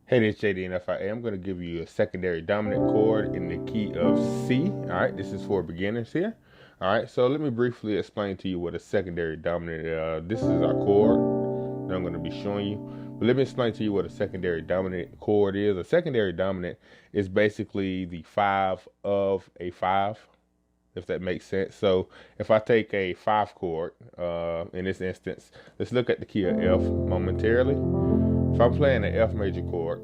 Hey, this is JD, and I'm going to give you a secondary dominant chord in the key of C. All right, this is for beginners here. All right, so let me briefly explain to you what a secondary dominant. This is our chord that I'm going to be showing you. But let me explain to you what a secondary dominant chord is. A secondary dominant is basically the 5 of a 5, if that makes sense. So if I take a 5 chord, in this instance, let's look at the key of F momentarily. If I'm playing the F major chord,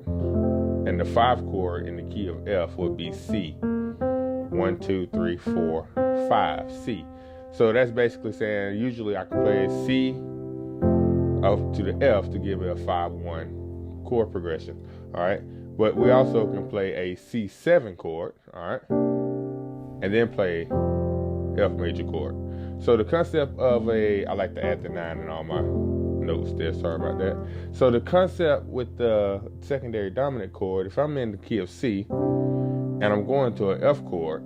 and the 5 chord in the key of F would be C. 1, 2, 3, 4, 5, C. So that's basically saying usually I can play C up to the F to give it a 5-1 chord progression. All right. But we also can play a C7 chord, all right, and then play F major chord. So the concept of I like to add the 9 in all my notes there, sorry about that. So the concept with the secondary dominant chord, if I'm in the key of C and I'm going to an F chord,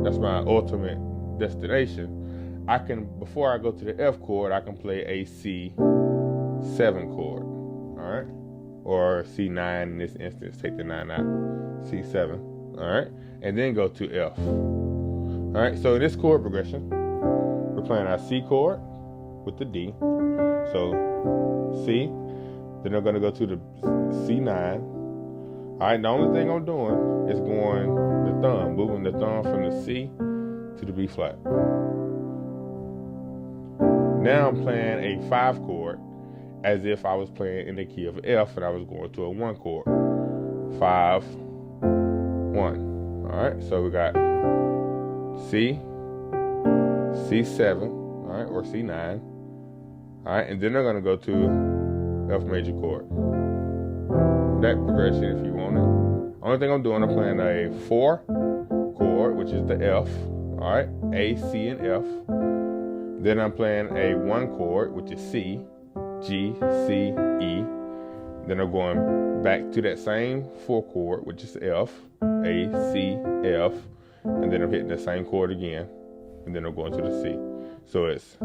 that's my ultimate destination, I can, before I go to the F chord, I can play a C7 chord, all right? Or C9 in this instance, take the 9 out, C7, all right? And then go to F. All right, so in this chord progression, we're playing our C chord with the D. So C, then I'm going to go to the C9. All right, the only thing I'm doing is moving the thumb from the C to the B flat. Now I'm playing a 5 chord as if I was playing in the key of F and I was going to a 1 chord. 5, 1. All right, so we got C, C7, all right, or C9. All right, and then they're going to go to F major chord. That progression, if you want it. Only thing I'm doing, I'm playing a 4 chord, which is the F. All right, A, C, and F. Then I'm playing a 1 chord, which is C, G, C, E. Then I'm going back to that same 4 chord, which is F, A, C, F. And then I'm hitting the same chord again. And then I'm going to the C. So it's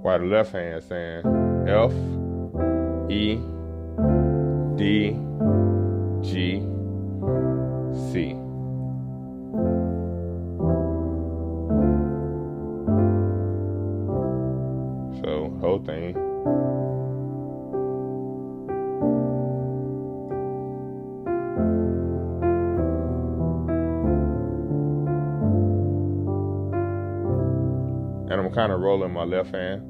while the left hand saying F, E, D, G, C. So whole thing. And I'm kind of rolling my left hand.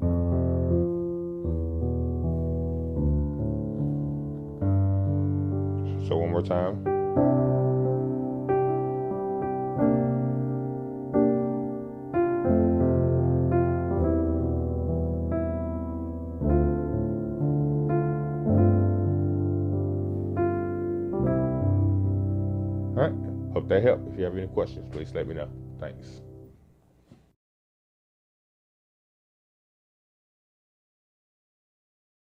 So one more time. All right. Hope that helped. If you have any questions, please let me know. Thanks.